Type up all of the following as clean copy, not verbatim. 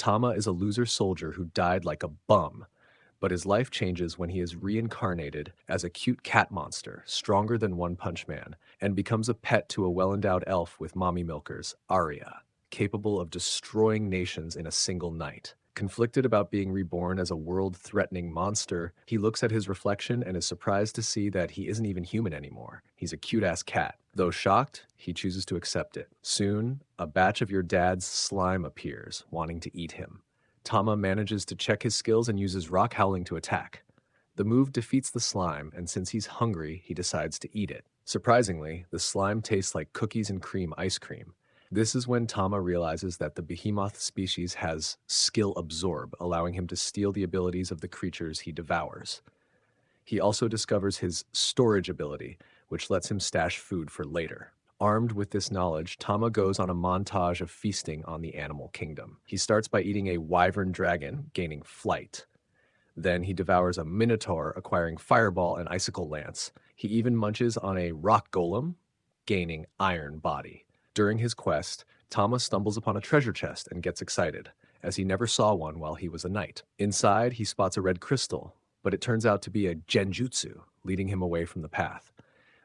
Tama is a loser soldier who died like a bum, but his life changes when he is reincarnated as a cute cat monster, stronger than One Punch Man, and becomes a pet to a well-endowed elf with mommy milkers, Arya, capable of destroying nations in a single night. Conflicted about being reborn as a world-threatening monster, he looks at his reflection and is surprised to see that he isn't even human anymore. He's a cute-ass cat. Though shocked, he chooses to accept it. Soon, a batch of your dad's slime appears, wanting to eat him. Tama manages to check his skills and uses rock howling to attack. The move defeats the slime, and since he's hungry, he decides to eat it. Surprisingly, the slime tastes like cookies and cream ice cream. This is when Tama realizes that the behemoth species has skill absorb, allowing him to steal the abilities of the creatures he devours. He also discovers his storage ability, which lets him stash food for later. Armed with this knowledge, Tama goes on a montage of feasting on the animal kingdom. He starts by eating a wyvern dragon, gaining flight. Then he devours a minotaur, acquiring fireball and icicle lance. He even munches on a rock golem, gaining iron body. During his quest, Tama stumbles upon a treasure chest and gets excited, as he never saw one while he was a knight. Inside, he spots a red crystal, but it turns out to be a genjutsu, leading him away from the path.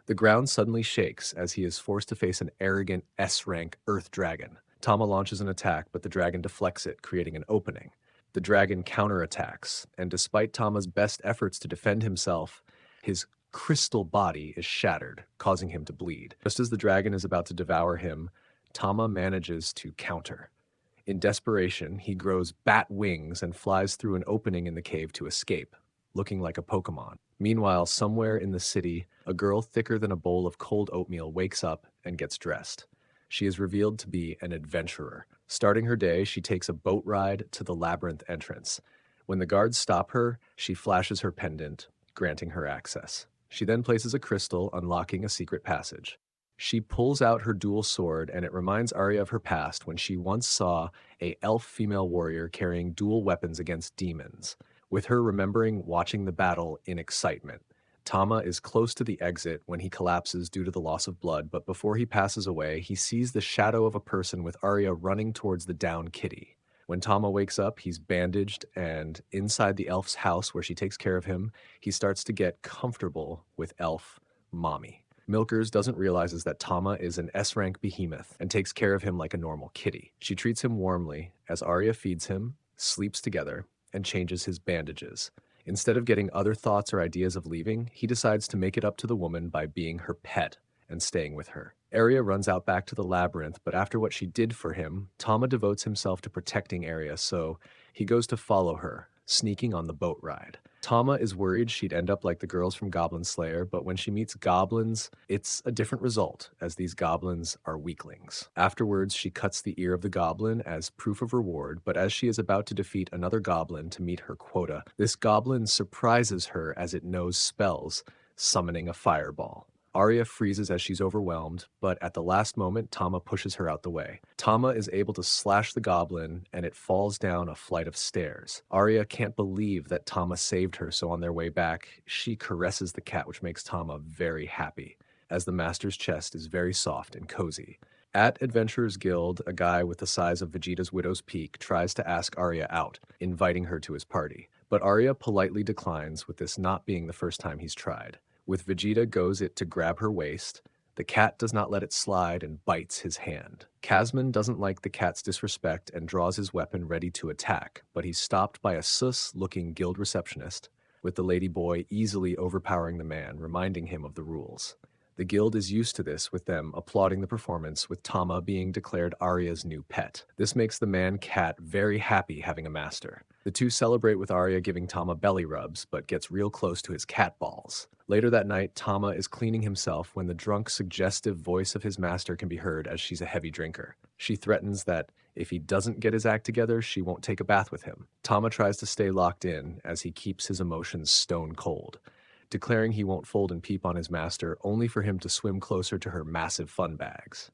The ground suddenly shakes as he is forced to face an arrogant S-rank earth dragon. Tama launches an attack, but the dragon deflects it, creating an opening. The dragon counterattacks, and despite Tama's best efforts to defend himself, his crystal body is shattered, causing him to bleed. Just as the dragon is about to devour him, Tama manages to counter. In desperation, he grows bat wings and flies through an opening in the cave to escape, looking like a Pokemon. Meanwhile, somewhere in the city, a girl thicker than a bowl of cold oatmeal wakes up and gets dressed. She is revealed to be an adventurer. Starting her day, she takes a boat ride to the Labyrinth entrance. When the guards stop her, she flashes her pendant, granting her access. She then places a crystal, unlocking a secret passage. She pulls out her dual sword, and it reminds Arya of her past when she once saw a elf female warrior carrying dual weapons against demons, with her remembering watching the battle in excitement. Tama is close to the exit when he collapses due to the loss of blood, but before he passes away, he sees the shadow of a person with Arya running towards the downed kitty. When Tama wakes up, he's bandaged, and inside the elf's house where she takes care of him, he starts to get comfortable with elf Mommy. Milkers doesn't realize that Tama is an S-rank behemoth and takes care of him like a normal kitty. She treats him warmly as Arya feeds him, sleeps together, and changes his bandages. Instead of getting other thoughts or ideas of leaving, he decides to make it up to the woman by being her pet and staying with her. Arya runs out back to the labyrinth, but after what she did for him, Tama devotes himself to protecting Arya, so he goes to follow her, sneaking on the boat ride. Tama is worried she'd end up like the girls from Goblin Slayer, but when she meets goblins, it's a different result, as these goblins are weaklings. Afterwards, she cuts the ear of the goblin as proof of reward, but as she is about to defeat another goblin to meet her quota, this goblin surprises her as it knows spells, summoning a fireball. Arya freezes as she's overwhelmed, but at the last moment, Tama pushes her out the way. Tama is able to slash the goblin, and it falls down a flight of stairs. Arya can't believe that Tama saved her, so on their way back, she caresses the cat, which makes Tama very happy, as the master's chest is very soft and cozy. At Adventurers Guild, a guy with the size of Vegeta's widow's peak tries to ask Arya out, inviting her to his party. But Arya politely declines, with this not being the first time he's tried. With Vegeta goes it to grab her waist, the cat does not let it slide and bites his hand. Kazman doesn't like the cat's disrespect and draws his weapon ready to attack, but he's stopped by a sus-looking guild receptionist, with the ladyboy easily overpowering the man, reminding him of the rules. The guild is used to this, with them applauding the performance, with Tama being declared Arya's new pet. This makes the man-cat very happy having a master. The two celebrate with Arya giving Tama belly rubs, but gets real close to his cat balls. Later that night, Tama is cleaning himself when the drunk, suggestive voice of his master can be heard as she's a heavy drinker. She threatens that if he doesn't get his act together, she won't take a bath with him. Tama tries to stay locked in as he keeps his emotions stone cold, declaring he won't fold and peep on his master, only for him to swim closer to her massive fun bags.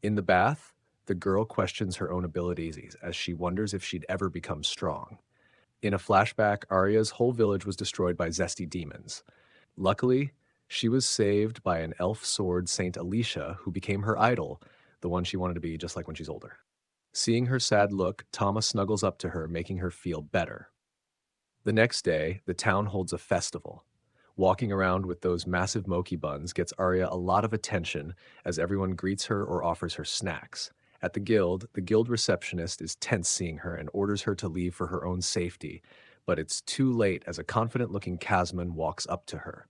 In the bath, the girl questions her own abilities as she wonders if she'd ever become strong. In a flashback, Arya's whole village was destroyed by zesty demons. Luckily, she was saved by an elf sword Saint Alicia, who became her idol, the one she wanted to be just like when she's older. Seeing her sad look, Tama snuggles up to her, making her feel better. The next day, the town holds a festival. Walking around with those massive mochi buns gets Arya a lot of attention as everyone greets her or offers her snacks. At the guild receptionist is tense seeing her and orders her to leave for her own safety, but it's too late as a confident-looking Casman walks up to her.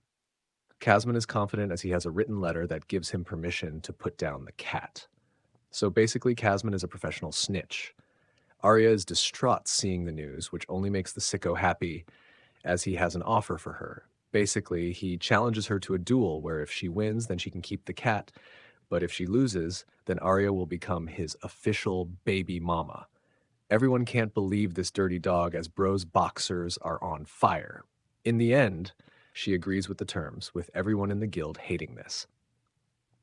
Casman is confident as he has a written letter that gives him permission to put down the cat. So basically, Casman is a professional snitch. Arya is distraught seeing the news, which only makes the sicko happy as he has an offer for her. Basically, he challenges her to a duel where if she wins, then she can keep the cat, but if she loses, then Arya will become his official baby mama. Everyone can't believe this dirty dog as Bro's boxers are on fire. In the end, she agrees with the terms, with everyone in the guild hating this.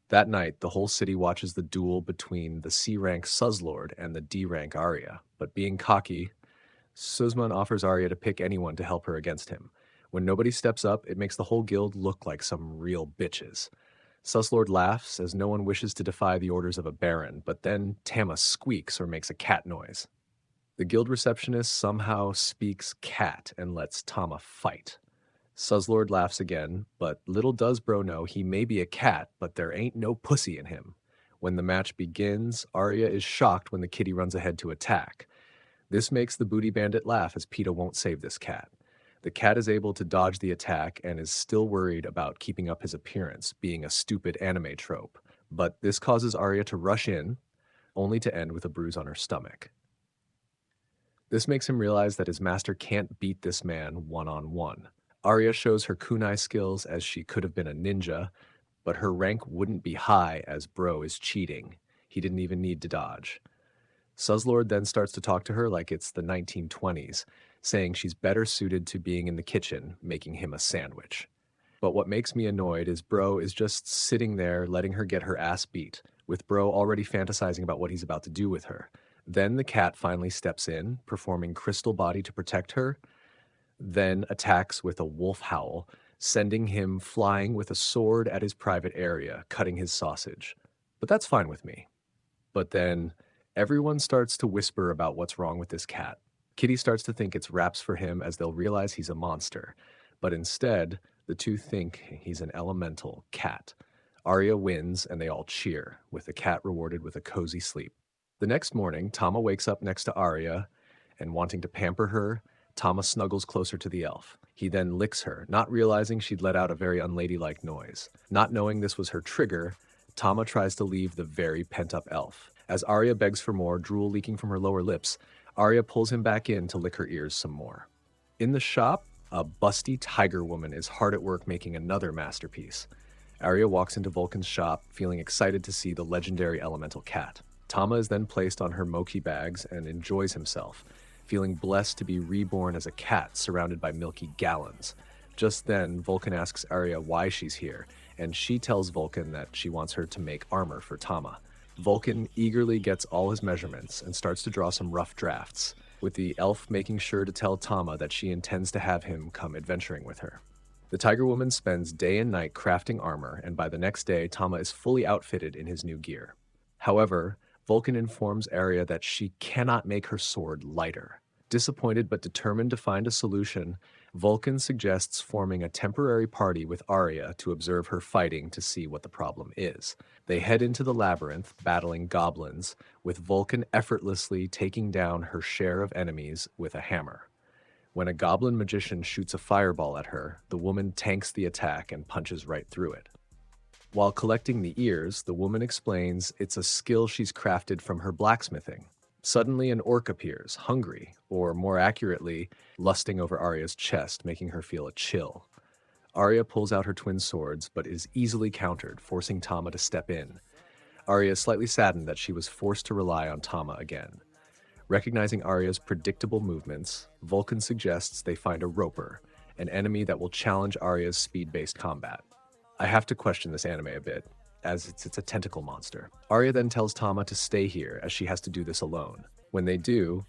That night, the whole city watches the duel between the C-rank Suslord and the D-rank Arya, but being cocky, Suzman offers Arya to pick anyone to help her against him. When nobody steps up, it makes the whole guild look like some real bitches. Suslord laughs as no one wishes to defy the orders of a baron, but then Tama squeaks or makes a cat noise. The guild receptionist somehow speaks cat and lets Tama fight. Suslord laughs again, but little does Bro know he may be a cat, but there ain't no pussy in him. When the match begins, Arya is shocked when the kitty runs ahead to attack. This makes the booty bandit laugh as PETA won't save this cat. The cat is able to dodge the attack and is still worried about keeping up his appearance, being a stupid anime trope. But this causes Arya to rush in, only to end with a bruise on her stomach. This makes him realize that his master can't beat this man one-on-one. Arya shows her kunai skills as she could have been a ninja, but her rank wouldn't be high as Bro is cheating. He didn't even need to dodge. Suslord then starts to talk to her like it's the 1920s, saying she's better suited to being in the kitchen, making him a sandwich. But what makes me annoyed is Bro is just sitting there letting her get her ass beat, with Bro already fantasizing about what he's about to do with her. Then the cat finally steps in, performing crystal body to protect her, then attacks with a wolf howl, sending him flying with a sword at his private area, cutting his sausage. But that's fine with me. But then everyone starts to whisper about what's wrong with this cat. Kitty starts to think it's raps for him as they'll realize he's a monster. But instead, the two think he's an elemental cat. Arya wins and they all cheer, with the cat rewarded with a cozy sleep. The next morning, Tama wakes up next to Arya, and wanting to pamper her, Tama snuggles closer to the elf. He then licks her, not realizing she'd let out a very unladylike noise. Not knowing this was her trigger, Tama tries to leave the very pent-up elf. As Arya begs for more, drool leaking from her lower lips, Arya pulls him back in to lick her ears some more. In the shop, a busty tiger woman is hard at work making another masterpiece. Arya walks into Vulcan's shop, feeling excited to see the legendary elemental cat. Tama is then placed on her mochi bags and enjoys himself, feeling blessed to be reborn as a cat surrounded by milky gallons. Just then, Vulcan asks Arya why she's here, and she tells Vulcan that she wants her to make armor for Tama. Vulcan eagerly gets all his measurements and starts to draw some rough drafts, with the elf making sure to tell Tama that she intends to have him come adventuring with her. The Tiger Woman spends day and night crafting armor, and by the next day, Tama is fully outfitted in his new gear. However, Vulcan informs Arya that she cannot make her sword lighter. Disappointed but determined to find a solution, Vulcan suggests forming a temporary party with Arya to observe her fighting to see what the problem is. They head into the Labyrinth, battling goblins, with Vulcan effortlessly taking down her share of enemies with a hammer. When a goblin magician shoots a fireball at her, the woman tanks the attack and punches right through it. While collecting the ears, the woman explains it's a skill she's crafted from her blacksmithing. Suddenly an orc appears, hungry, or more accurately, lusting over Arya's chest, making her feel a chill. Arya pulls out her twin swords, but is easily countered, forcing Tama to step in. Arya is slightly saddened that she was forced to rely on Tama again. Recognizing Arya's predictable movements, Vulcan suggests they find a roper, an enemy that will challenge Arya's speed-based combat. I have to question this anime a bit, as it's a tentacle monster. Arya then tells Tama to stay here, as she has to do this alone. When they do,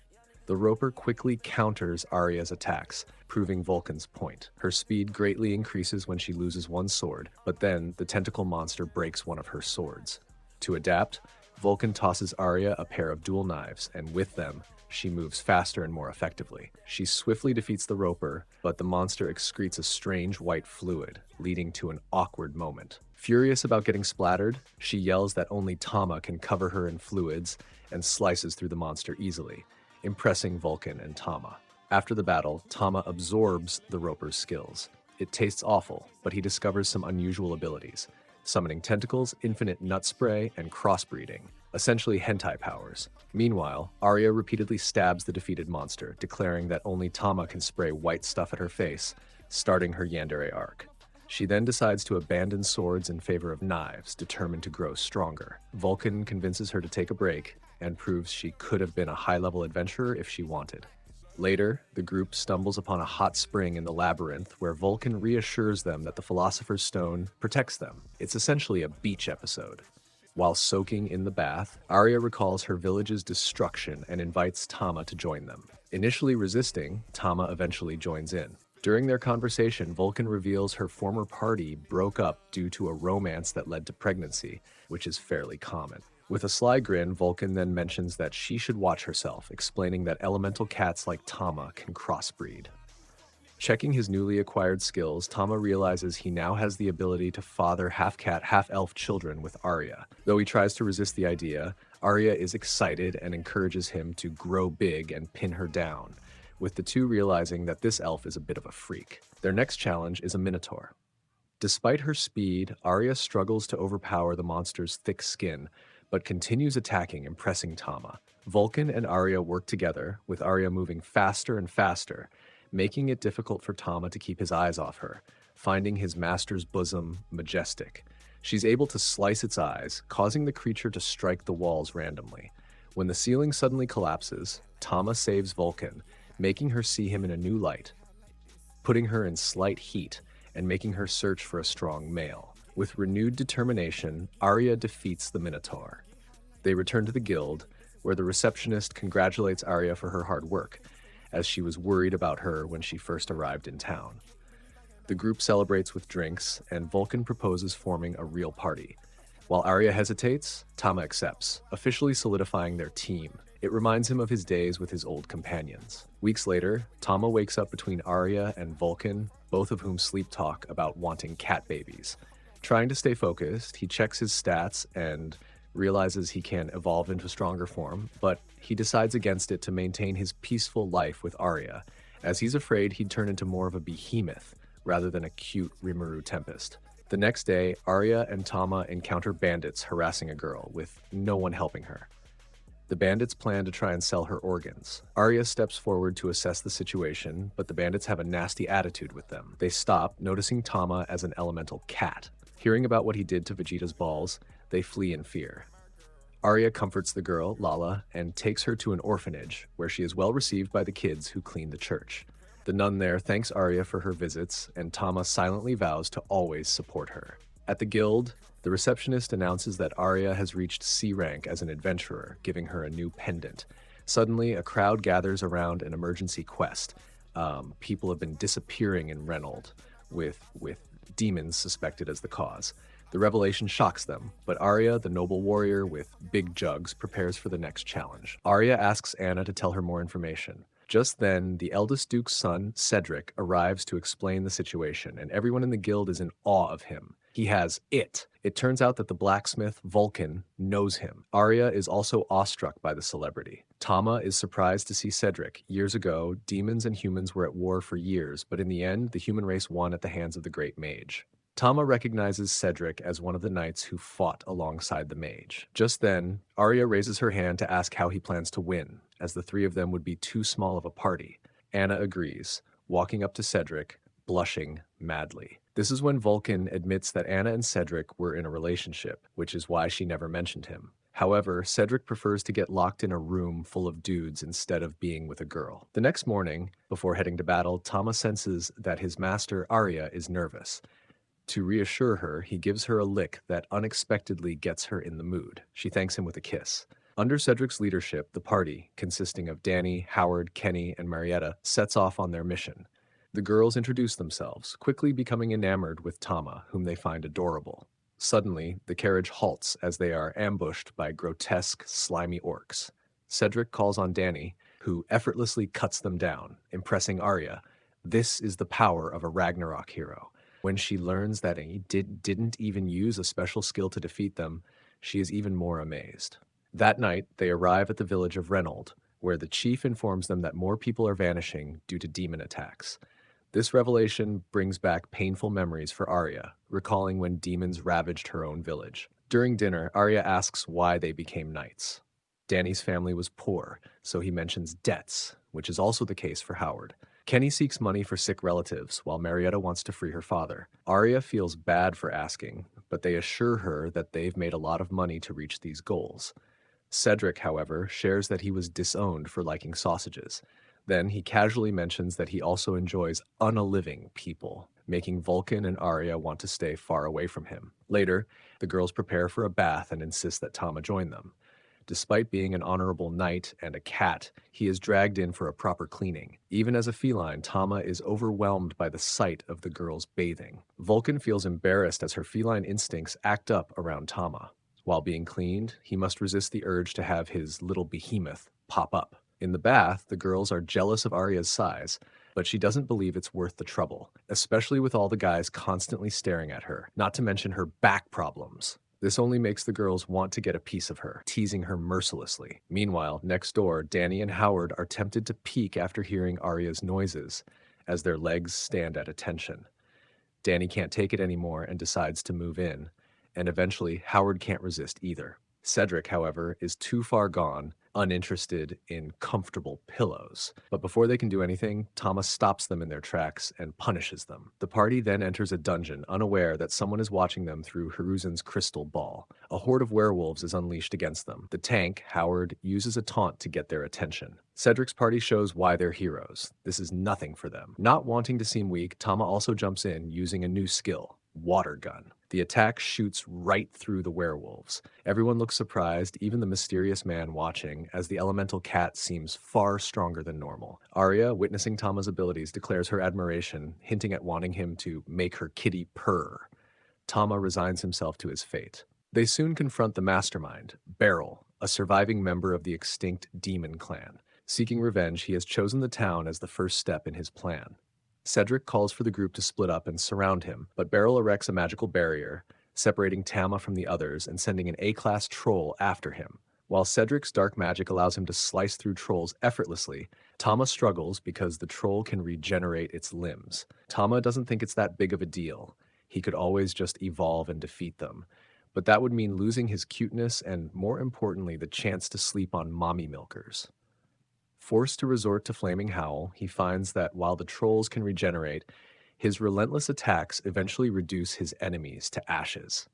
the roper quickly counters Arya's attacks, proving Vulcan's point. Her speed greatly increases when she loses one sword, but then the tentacle monster breaks one of her swords. To adapt, Vulcan tosses Arya a pair of dual knives, and with them, she moves faster and more effectively. She swiftly defeats the roper, but the monster excretes a strange white fluid, leading to an awkward moment. Furious about getting splattered, she yells that only Tama can cover her in fluids and slices through the monster easily, impressing Vulcan and Tama. After the battle, Tama absorbs the roper's skills. It tastes awful, but he discovers some unusual abilities: summoning tentacles, infinite nut spray, and crossbreeding, essentially hentai powers. Meanwhile, Arya repeatedly stabs the defeated monster, declaring that only Tama can spray white stuff at her face, starting her yandere arc. She then decides to abandon swords in favor of knives, determined to grow stronger. Vulcan convinces her to take a break and proves she could have been a high-level adventurer if she wanted. Later, the group stumbles upon a hot spring in the Labyrinth where Vulcan reassures them that the Philosopher's Stone protects them. It's essentially a beach episode. While soaking in the bath, Arya recalls her village's destruction and invites Tama to join them. Initially resisting, Tama eventually joins in. During their conversation, Vulcan reveals her former party broke up due to a romance that led to pregnancy, which is fairly common. With a sly grin, Vulcan then mentions that she should watch herself, explaining that elemental cats like Tama can crossbreed. Checking his newly acquired skills, Tama realizes he now has the ability to father half-cat, half-elf children with Arya. Though he tries to resist the idea, Arya is excited and encourages him to grow big and pin her down, with the two realizing that this elf is a bit of a freak. Their next challenge is a minotaur. Despite her speed, Arya struggles to overpower the monster's thick skin, but continues attacking, impressing Tama. Vulcan and Arya work together, with Arya moving faster and faster, making it difficult for Tama to keep his eyes off her, finding his master's bosom majestic. She's able to slice its eyes, causing the creature to strike the walls randomly. When the ceiling suddenly collapses, Tama saves Vulcan, making her see him in a new light, putting her in slight heat, and making her search for a strong male. With renewed determination, Arya defeats the Minotaur. They return to the guild, where the receptionist congratulates Arya for her hard work, as she was worried about her when she first arrived in town. The group celebrates with drinks, and Vulcan proposes forming a real party. While Arya hesitates, Tama accepts, officially solidifying their team. It reminds him of his days with his old companions. Weeks later, Tama wakes up between Arya and Vulcan, both of whom sleep talk about wanting cat babies. Trying to stay focused, he checks his stats and realizes he can evolve into stronger form, but he decides against it to maintain his peaceful life with Arya, as he's afraid he'd turn into more of a behemoth rather than a cute Rimuru Tempest. The next day, Arya and Tama encounter bandits harassing a girl, with no one helping her. The bandits plan to try and sell her organs. Arya steps forward to assess the situation, but the bandits have a nasty attitude with them. They stop, noticing Tama as an elemental cat. Hearing about what he did to Vegeta's balls, they flee in fear. Arya comforts the girl, Lala, and takes her to an orphanage, where she is well received by the kids who clean the church. The nun there thanks Arya for her visits, and Tama silently vows to always support her. At the guild, the receptionist announces that Arya has reached C rank as an adventurer, giving her a new pendant. Suddenly, a crowd gathers around an emergency quest. People have been disappearing in Reynold, with demons suspected as the cause. The revelation shocks them, but Arya, the noble warrior with big jugs, prepares for the next challenge. Arya asks Anna to tell her more information. Just then, the eldest duke's son, Cedric, arrives to explain the situation, and everyone in the guild is in awe of him. He has it. It turns out that the blacksmith, Vulcan, knows him. Arya is also awestruck by the celebrity. Tama is surprised to see Cedric. Years ago, demons and humans were at war for years, but in the end, the human race won at the hands of the great mage. Tama recognizes Cedric as one of the knights who fought alongside the mage. Just then, Arya raises her hand to ask how he plans to win, as the three of them would be too small of a party. Anna agrees, walking up to Cedric, blushing madly. This is when Vulcan admits that Anna and Cedric were in a relationship, which is why she never mentioned him. However, Cedric prefers to get locked in a room full of dudes instead of being with a girl. The next morning, before heading to battle, Tama senses that his master, Arya, is nervous. To reassure her, he gives her a lick that unexpectedly gets her in the mood. She thanks him with a kiss. Under Cedric's leadership, the party, consisting of Danny, Howard, Kenny, and Marietta, sets off on their mission. The girls introduce themselves, quickly becoming enamored with Tama, whom they find adorable. Suddenly, the carriage halts as they are ambushed by grotesque, slimy orcs. Cedric calls on Danny, who effortlessly cuts them down, impressing Arya. This is the power of a Ragnarok hero. When she learns that he didn't even use a special skill to defeat them, she is even more amazed. That night, they arrive at the village of Reynold, where the chief informs them that more people are vanishing due to demon attacks. This revelation brings back painful memories for Arya, recalling when demons ravaged her own village. During dinner, Arya asks why they became knights. Dany's family was poor, so he mentions debts, which is also the case for Howard. Kenny seeks money for sick relatives, while Marietta wants to free her father. Arya feels bad for asking, but they assure her that they've made a lot of money to reach these goals. Cedric, however, shares that he was disowned for liking sausages. Then he casually mentions that he also enjoys unaliving people, making Vulcan and Arya want to stay far away from him. Later, the girls prepare for a bath and insist that Tama join them. Despite being an honorable knight and a cat, he is dragged in for a proper cleaning. Even as a feline, Tama is overwhelmed by the sight of the girls bathing. Vulcan feels embarrassed as her feline instincts act up around Tama. While being cleaned, he must resist the urge to have his little behemoth pop up. In the bath, the girls are jealous of Arya's size, but she doesn't believe it's worth the trouble, especially with all the guys constantly staring at her, not to mention her back problems. This only makes the girls want to get a piece of her, teasing her mercilessly. Meanwhile, next door, Dany and Howard are tempted to peek after hearing Arya's noises, as their legs stand at attention. Dany can't take it anymore and decides to move in, and eventually Howard can't resist either. Cedric, however, is too far gone, uninterested in comfortable pillows. But before they can do anything, Thomas stops them in their tracks and punishes them. The party then enters a dungeon, unaware that someone is watching them through Hiruzen's crystal ball. A horde of werewolves is unleashed against them. The tank, Howard, uses a taunt to get their attention. Cedric's party shows why they're heroes. This is nothing for them. Not wanting to seem weak, Tama also jumps in using a new skill, water gun. The attack shoots right through the werewolves. Everyone looks surprised, even the mysterious man watching, as the elemental cat seems far stronger than normal. Arya, witnessing Tama's abilities, declares her admiration, hinting at wanting him to make her kitty purr. Tama resigns himself to his fate. They soon confront the mastermind, Barl, a surviving member of the extinct demon clan. Seeking revenge, he has chosen the town as the first step in his plan. Cedric calls for the group to split up and surround him, but Barl erects a magical barrier, separating Tama from the others and sending an A-class troll after him. While Cedric's dark magic allows him to slice through trolls effortlessly, Tama struggles because the troll can regenerate its limbs. Tama doesn't think it's that big of a deal. He could always just evolve and defeat them. But that would mean losing his cuteness and, more importantly, the chance to sleep on mommy milkers. Forced to resort to Flaming Howl, he finds that while the trolls can regenerate, his relentless attacks eventually reduce his enemies to ashes.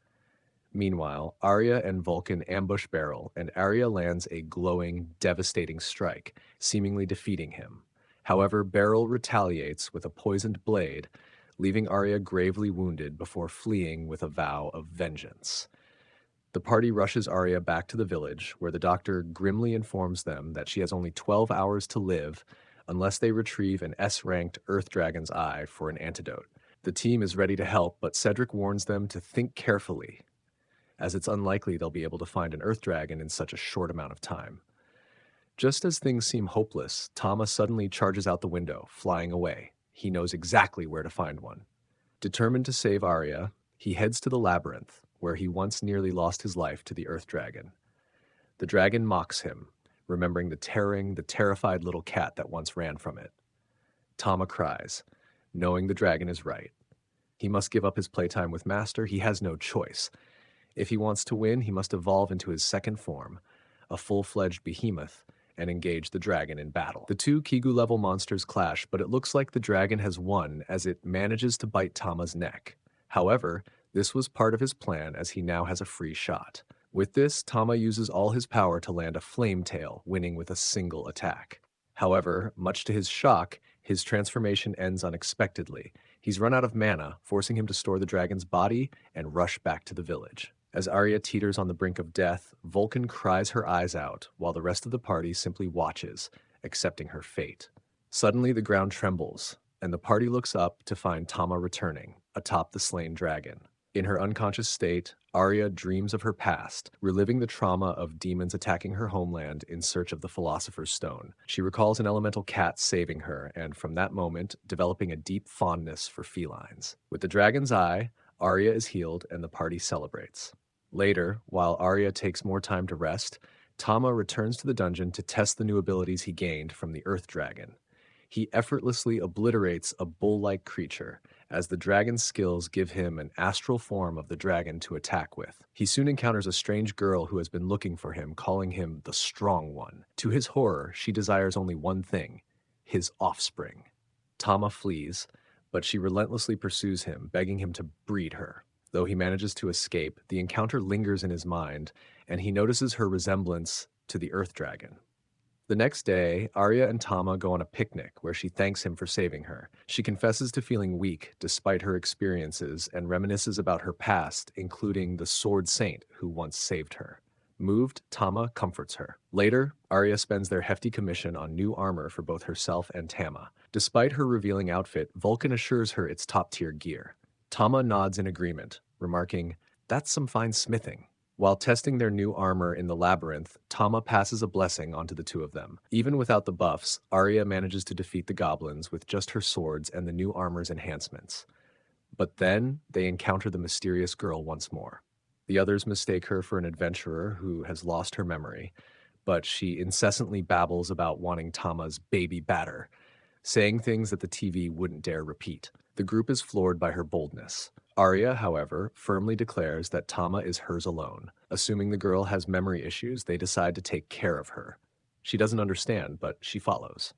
Meanwhile, Arya and Vulcan ambush Barl, and Arya lands a glowing, devastating strike, seemingly defeating him. However, Barl retaliates with a poisoned blade, leaving Arya gravely wounded before fleeing with a vow of vengeance. The party rushes Arya back to the village, where the doctor grimly informs them that she has only 12 hours to live unless they retrieve an S-ranked Earth Dragon's eye for an antidote. The team is ready to help, but Cedric warns them to think carefully, as it's unlikely they'll be able to find an Earth Dragon in such a short amount of time. Just as things seem hopeless, Tama suddenly charges out the window, flying away. He knows exactly where to find one. Determined to save Arya, he heads to the Labyrinth, where he once nearly lost his life to the Earth Dragon. The dragon mocks him, remembering the terrified little cat that once ran from it. Tama cries, knowing the dragon is right. He must give up his playtime with Master. He has no choice. If he wants to win, he must evolve into his second form, a full-fledged behemoth, and engage the dragon in battle. The two Kigu-level monsters clash, but it looks like the dragon has won as it manages to bite Tama's neck. However, this was part of his plan, as he now has a free shot. With this, Tama uses all his power to land a flame tail, winning with a single attack. However, much to his shock, his transformation ends unexpectedly. He's run out of mana, forcing him to store the dragon's body and rush back to the village. As Arya teeters on the brink of death, Vulcan cries her eyes out, while the rest of the party simply watches, accepting her fate. Suddenly, the ground trembles, and the party looks up to find Tama returning, atop the slain dragon. In her unconscious state, Arya dreams of her past, reliving the trauma of demons attacking her homeland in search of the Philosopher's Stone. She recalls an elemental cat saving her, and from that moment, developing a deep fondness for felines. With the dragon's eye, Arya is healed and the party celebrates. Later, while Arya takes more time to rest, Tama returns to the dungeon to test the new abilities he gained from the Earth Dragon. He effortlessly obliterates a bull-like creature, as the dragon's skills give him an astral form of the dragon to attack with. He soon encounters a strange girl who has been looking for him, calling him the Strong One. To his horror, she desires only one thing: his offspring. Tama flees, but she relentlessly pursues him, begging him to breed her. Though he manages to escape, the encounter lingers in his mind, and he notices her resemblance to the Earth Dragon. The next day, Arya and Tama go on a picnic where she thanks him for saving her. She confesses to feeling weak despite her experiences and reminisces about her past, including the Sword Saint who once saved her. Moved, Tama comforts her. Later, Arya spends their hefty commission on new armor for both herself and Tama. Despite her revealing outfit, Vulcan assures her it's top-tier gear. Tama nods in agreement, remarking, "That's some fine smithing." While testing their new armor in the Labyrinth, Tama passes a blessing onto the two of them. Even without the buffs, Arya manages to defeat the goblins with just her swords and the new armor's enhancements. But then, they encounter the mysterious girl once more. The others mistake her for an adventurer who has lost her memory, but she incessantly babbles about wanting Tama's baby batter, saying things that the TV wouldn't dare repeat. The group is floored by her boldness. Arya, however, firmly declares that Tama is hers alone. Assuming the girl has memory issues, they decide to take care of her. She doesn't understand, but she follows.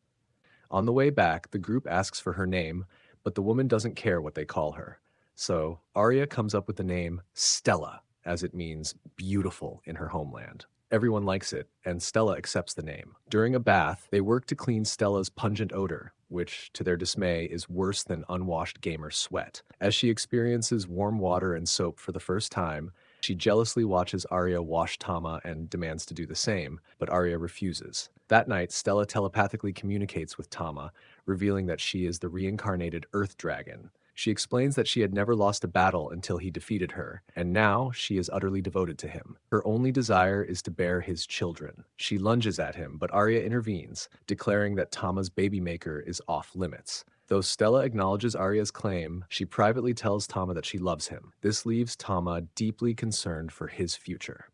On the way back, the group asks for her name, but the woman doesn't care what they call her. So, Arya comes up with the name Stella, as it means beautiful in her homeland. Everyone likes it, and Stella accepts the name. During a bath, they work to clean Stella's pungent odor, which, to their dismay, is worse than unwashed gamer sweat. As she experiences warm water and soap for the first time, she jealously watches Arya wash Tama and demands to do the same, but Arya refuses. That night, Stella telepathically communicates with Tama, revealing that she is the reincarnated Earth Dragon. She explains that she had never lost a battle until he defeated her, and now she is utterly devoted to him. Her only desire is to bear his children. She lunges at him, but Arya intervenes, declaring that Tama's baby maker is off limits. Though Stella acknowledges Arya's claim, she privately tells Tama that she loves him. This leaves Tama deeply concerned for his future.